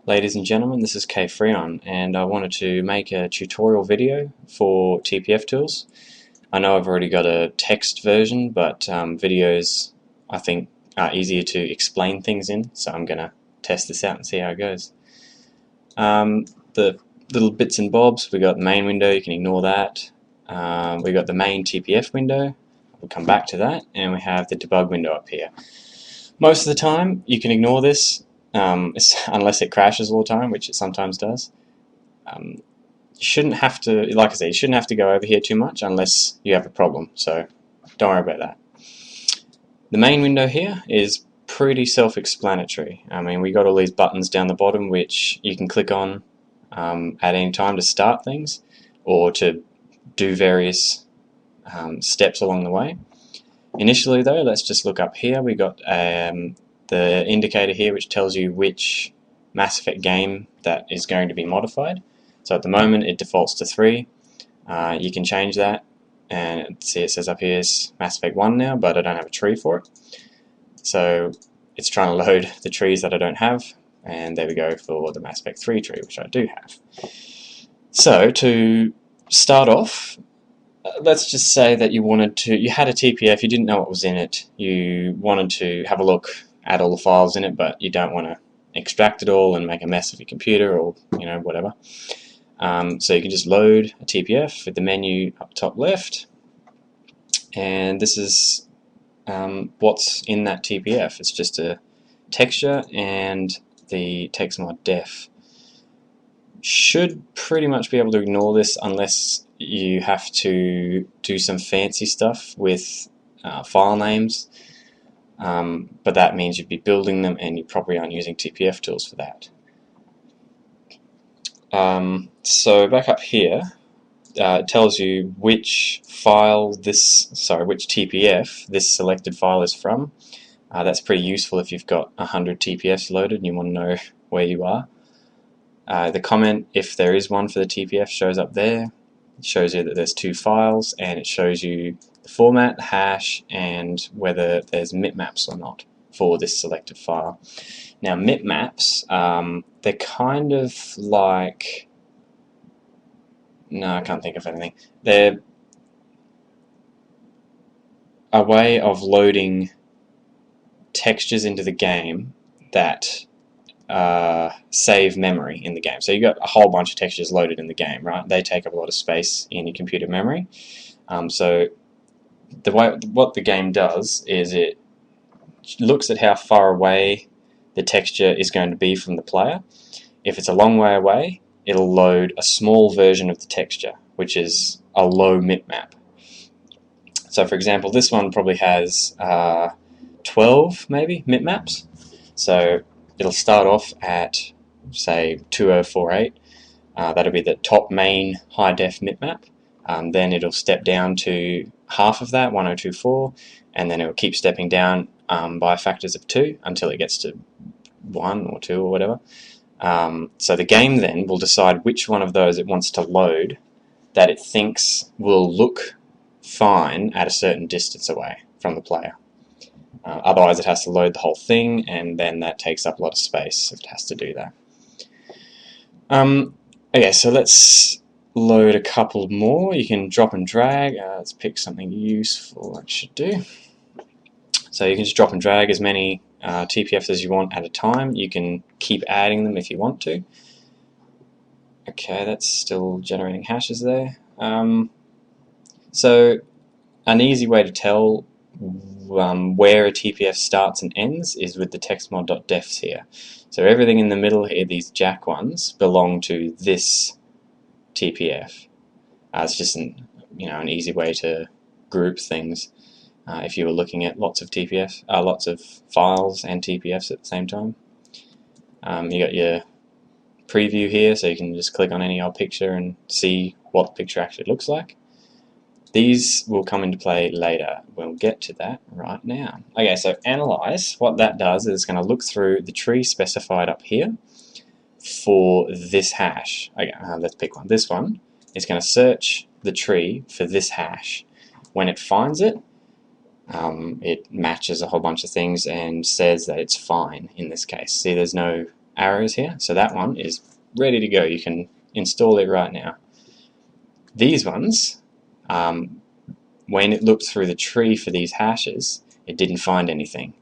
Ladies and gentlemen, this is K Freon, and I wanted to make a tutorial video for TPFTools. I know I've already got a text version, but videos I think are easier to explain things in, so I'm going to test this out and see how it goes. The little bits and bobs, we got the main window, you can ignore that. We got the main TPF window, we'll come back to that, and we have the debug window up here. Most of the time you can ignore this, unless it crashes all the time, which it sometimes does. You shouldn't have to, like I said, you shouldn't have to go over here too much unless you have a problem, so don't worry about that. The main window here is pretty self-explanatory. I mean, we got all these buttons down the bottom which you can click on at any time to start things or to do various steps along the way. Initially though, let's just look up here. We got the indicator here which tells you which Mass Effect game that is going to be modified. So at the moment it defaults to 3. You can change that, and see it says up here is Mass Effect 1 now, but I don't have a tree for it. So it's trying to load the trees that I don't have, and there we go for the Mass Effect 3 tree, which I do have. So to start off, let's just say that you had a TPF, you didn't know what was in it, you wanted to have a look at all the files in it, but you don't want to extract it all and make a mess of your computer or whatever. So you can just load a TPF with the menu up top left, and this is what's in that TPF. It's just a texture and the text mod def. Should pretty much be able to ignore this unless you have to do some fancy stuff with file names, but that means you'd be building them and you probably aren't using TPFTools for that. So back up here, it tells you which TPF this selected file is from. That's pretty useful if you've got 100 TPFs loaded and you want to know where you are. The comment, if there is one for the TPF, shows up there. It shows you that there's 2 files, and it shows you the format, the hash, and whether there's mipmaps or not for this selected file. Now mipmaps, they're kind of like... No, I can't think of anything. They're a way of loading textures into the game that save memory in the game. So you've got a whole bunch of textures loaded in the game, right? They take up a lot of space in your computer memory. So what the game does is it looks at how far away the texture is going to be from the player. If it's a long way away, it'll load a small version of the texture, which is a low mipmap. So for example, this one probably has 12 maybe mipmaps. So it'll start off at, say, 2048. That'll be the top main high def mipmap. Then it'll step down to half of that, 1024, and then it'll keep stepping down by factors of 2 until it gets to 1 or 2 or whatever. So the game then will decide which one of those it wants to load that it thinks will look fine at a certain distance away from the player. Otherwise it has to load the whole thing, and then that takes up a lot of space if it has to do that. Okay, so let's load a couple more. You can drop and drag. Let's pick something useful that should do. So you can just drop and drag as many TPFs as you want at a time. You can keep adding them if you want to. Okay, that's still generating hashes there. So an easy way to tell where a TPF starts and ends is with the textmod.defs here. So everything in the middle here, these jack ones, belong to this TPF. It's just an easy way to group things. If you were looking at lots of files and TPFs at the same time. You got your preview here, so you can just click on any old picture and see what the picture actually looks like. These will come into play later. We'll get to that right now. Okay, so analyze, what that does is it's going to look through the tree specified up here for this hash. Okay, let's pick one. This one is going to search the tree for this hash. When it finds it, it matches a whole bunch of things and says that it's fine in this case. See, there's no arrows here. So that one is ready to go. You can install it right now. These ones, when it looked through the tree for these hashes, it didn't find anything.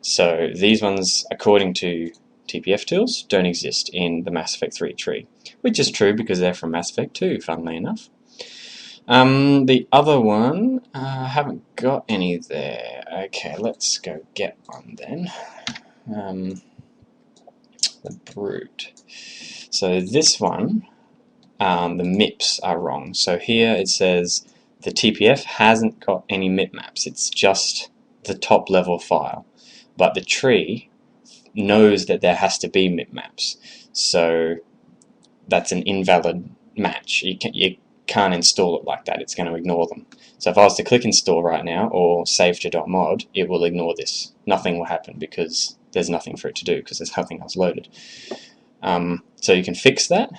So these ones, according to TPFTools, don't exist in the Mass Effect 3 tree, which is true because they're from Mass Effect 2, funnily enough. The other one, I haven't got any there. Okay, let's go get one then. The Brute. So this one, the MIPs are wrong. So here it says the TPF hasn't got any MIP maps. It's just the top level file. But the tree knows that there has to be MIP maps. So that's an invalid match. You can't install it like that. It's going to ignore them. So if I was to click install right now or save to .mod, it will ignore this. Nothing will happen because there's nothing for it to do because there's nothing else loaded. So you can fix that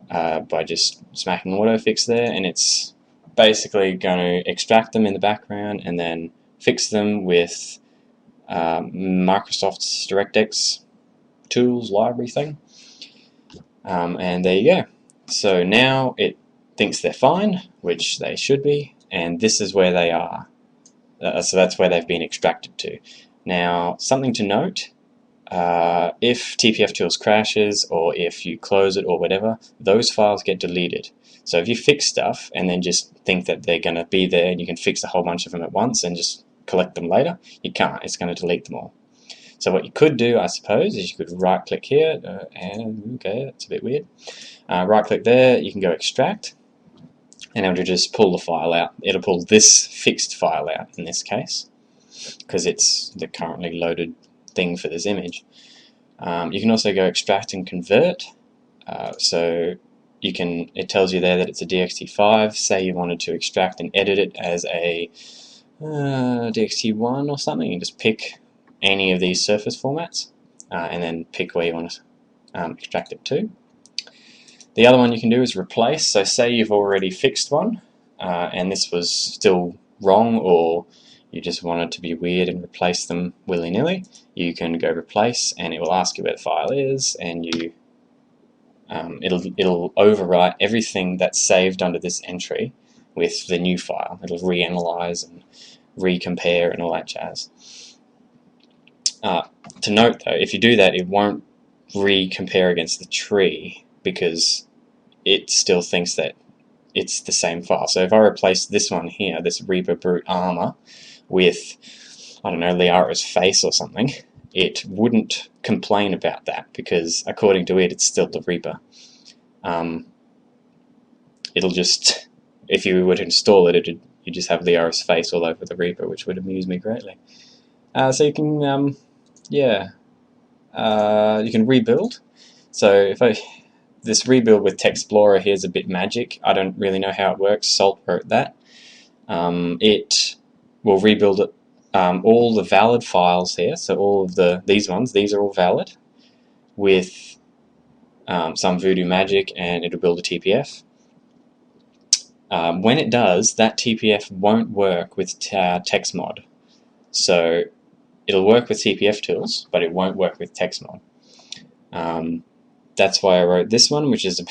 by just smacking autofix there, and it's basically going to extract them in the background and then fix them with Microsoft's DirectX tools library thing. And there you go. So now it thinks they're fine, which they should be, and this is where they are. So that's where they've been extracted to. Now, something to note, if TPFTools crashes or if you close it or whatever, those files get deleted. So if you fix stuff and then just think that they're going to be there and you can fix a whole bunch of them at once and just collect them later, you can't. It's going to delete them all. So what you could do, I suppose, is you could right-click here, and okay, that's a bit weird. Right-click there, you can go extract, and it'll just pull the file out. It'll pull this fixed file out in this case, because it's the currently loaded thing for this image. You can also go extract and convert. So you can. It tells you there that it's a DXT5. Say you wanted to extract and edit it as a DXT1 or something. You just pick any of these surface formats and then pick where you want to extract it to. The other one you can do is replace. So say you've already fixed one and this was still wrong, or you just wanted to be weird and replace them willy-nilly, you can go replace and it will ask you where the file is, and you it'll overwrite everything that's saved under this entry with the new file. It'll reanalyze and recompare and all that jazz. To note though, if you do that, it won't recompare against the tree because it still thinks that it's the same file. So if I replace this one here, this Reaper Brute armor, with, I don't know, Liara's face or something, it wouldn't complain about that because according to it, it's still the Reaper. It'll just, if you were to install it, you just have Liara's face all over the Reaper, which would amuse me greatly. So you can, you can rebuild. So this rebuild with Textplorer here is a bit magic. I don't really know how it works. Salt wrote that. It will rebuild it, all the valid files here. So all of these ones, these are all valid with some voodoo magic, and it'll build a TPF. When it does, that TPF won't work with TextMod. So it'll work with TPFTools, but it won't work with TextMod. That's why I wrote this one, which is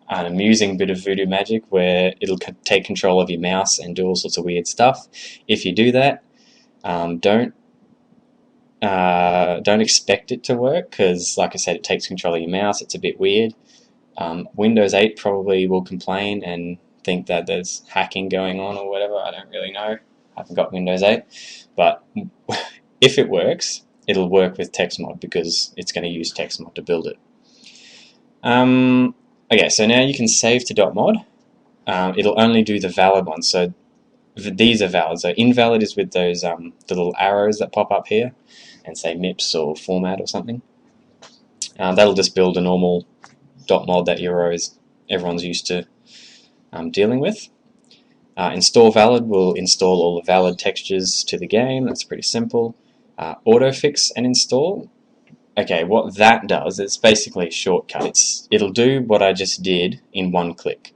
an amusing bit of voodoo magic where it'll take control of your mouse and do all sorts of weird stuff. If you do that, don't expect it to work because, like I said, it takes control of your mouse. It's a bit weird. Windows 8 probably will complain and think that there's hacking going on or whatever. I don't really know. I haven't got Windows 8. But if it works, it'll work with TextMod because it's going to use TextMod to build it. Okay, so now you can save to .mod. It'll only do the valid ones. So these are valid. So invalid is with those the little arrows that pop up here and say MIPS or format or something. That'll just build a normal .mod that everyone's used to dealing with. Install valid will install all the valid textures to the game. That's pretty simple. Autofix and install. Okay, what that does, it's basically a shortcut. It'll do what I just did in one click.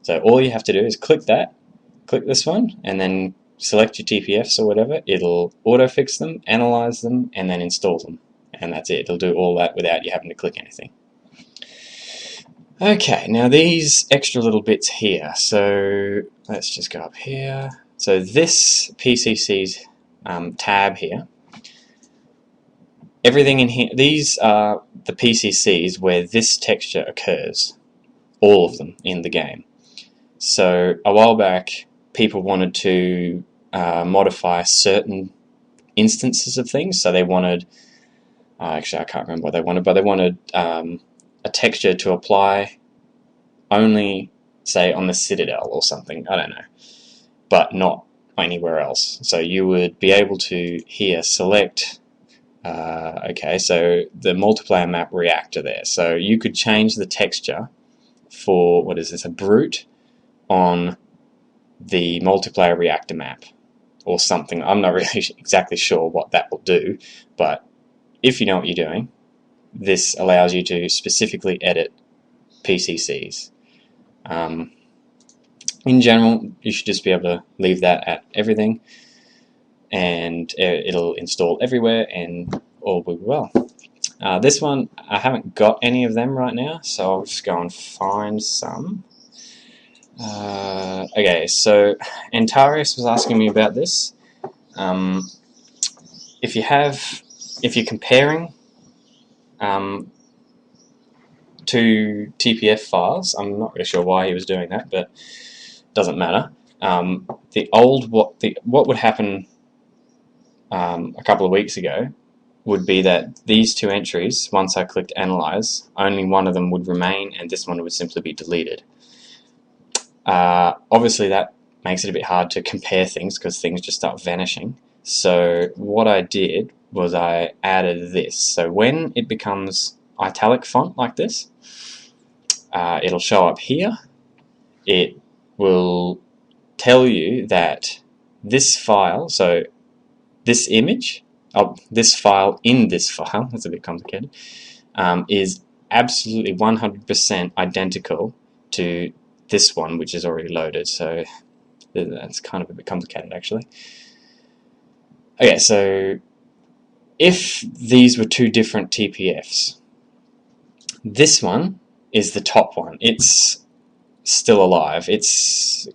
So all you have to do is click this one, and then select your TPFs or whatever. It'll autofix them, analyze them, and then install them. and that's it. It'll do all that without you having to click anything. Okay, now these extra little bits here, so let's just go up here. So this PCC's tab here, everything in here, these are the PCCs where this texture occurs, all of them in the game. So a while back, people wanted to modify certain instances of things, so they wanted, actually I can't remember what they wanted, but they wanted a texture to apply only, say, on the Citadel or something, I don't know, but not anywhere else. So you would be able to here select, okay, so the multiplayer map reactor there. So you could change the texture for, what is this, a brute on the multiplayer reactor map or something. I'm not really exactly sure what that will do, but if you know what you're doing, this allows you to specifically edit PCCs. In general, you should just be able to leave that at everything, and it'll install everywhere and all will be well. This one, I haven't got any of them right now, so I'll just go and find some. Okay, so Antarius was asking me about this. If you're comparing two TPF files, I'm not really sure why he was doing that, but it doesn't matter. What would happen a couple of weeks ago would be that these two entries, once I clicked Analyze, only one of them would remain and this one would simply be deleted. Obviously that makes it a bit hard to compare things because things just start vanishing. So what I did was I added this. So when it becomes italic font like this, it'll show up here. It will tell you that this file, so this image, this file in this file, that's a bit complicated, is absolutely 100% identical to this one, which is already loaded. So that's kind of a bit complicated, actually. Okay, so if these were two different TPFs, this one is the top one. It's still alive. Its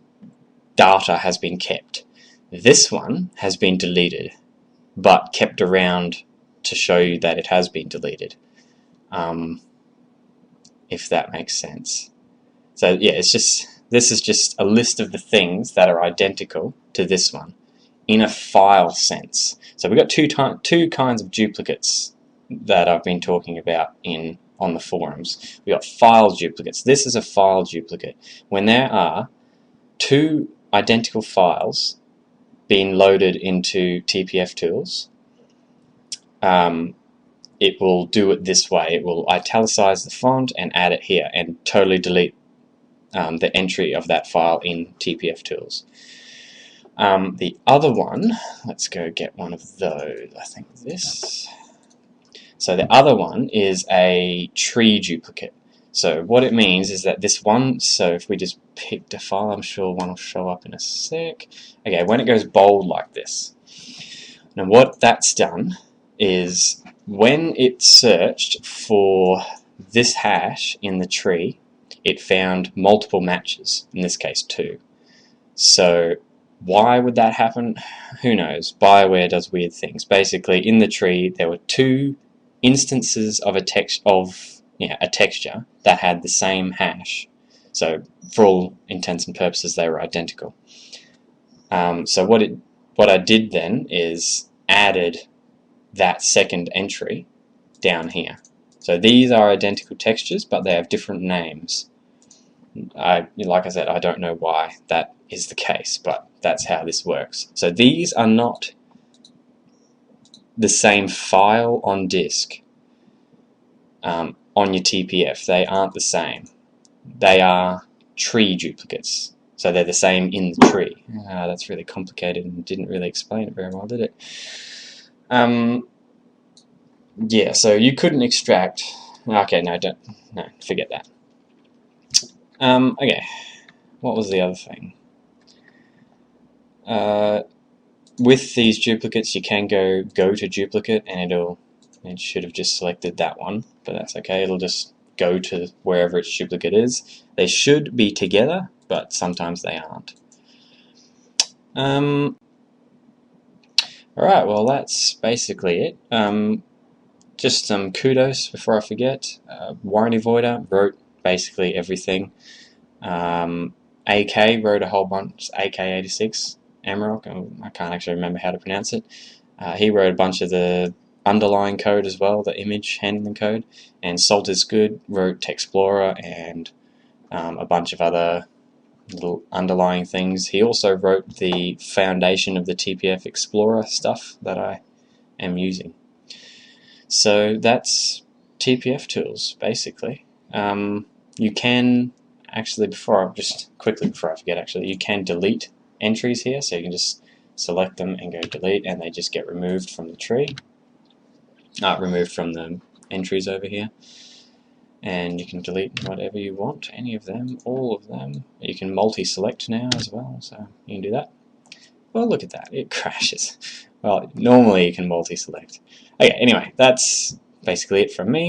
data has been kept. This one has been deleted, but kept around to show you that it has been deleted, if that makes sense. So yeah, this is just a list of the things that are identical to this one in a file sense. So we've got two kinds of duplicates that I've been talking about on the forums. We've got file duplicates. This is a file duplicate. When there are two identical files being loaded into TPFTools, it will do it this way. It will italicize the font and add it here and totally delete the entry of that file in TPFTools. The other one, let's go get one of those. I think this. So the other one is a tree duplicate. So what it means is that this one, so if we just picked a file, I'm sure one will show up in a sec. Okay, when it goes bold like this. Now what that's done is when it searched for this hash in the tree, it found multiple matches, in this case 2. So why would that happen? Who knows? BioWare does weird things. Basically, in the tree, there were 2 instances of a texture that had the same hash. So for all intents and purposes, they were identical. So what I did then is added that second entry down here. So these are identical textures, but they have different names. Like I said, I don't know why that is the case, but that's how this works. So these are not the same file on disk on your TPF. They aren't the same. They are tree duplicates. So they're the same in the tree. That's really complicated and didn't really explain it very well, did it? Yeah, so you couldn't extract... Okay, no, forget that. Okay, what was the other thing? With these duplicates, you can go to duplicate, and it'll It should have just selected that one, but that's okay. It'll just go to wherever its duplicate is. They should be together, but sometimes they aren't. Alright, well that's basically it. Just some kudos before I forget. Warranty Voider wrote basically everything. AK wrote a whole bunch, AK86, Amarok, I can't actually remember how to pronounce it. He wrote a bunch of the underlying code as well, the image handling code. And Salt is Good wrote Texplorer and a bunch of other little underlying things. He also wrote the foundation of the TPF Explorer stuff that I am using. So that's TPFTools basically. You can actually, before I forget, actually, you can delete entries here, so you can just select them and go delete, and they just get removed from the tree, removed from the entries over here. And you can delete whatever you want, any of them, all of them. You can multi-select now as well, so you can do that. Well, look at that, it crashes. Well, normally you can multi-select. Okay, anyway, that's basically it from me.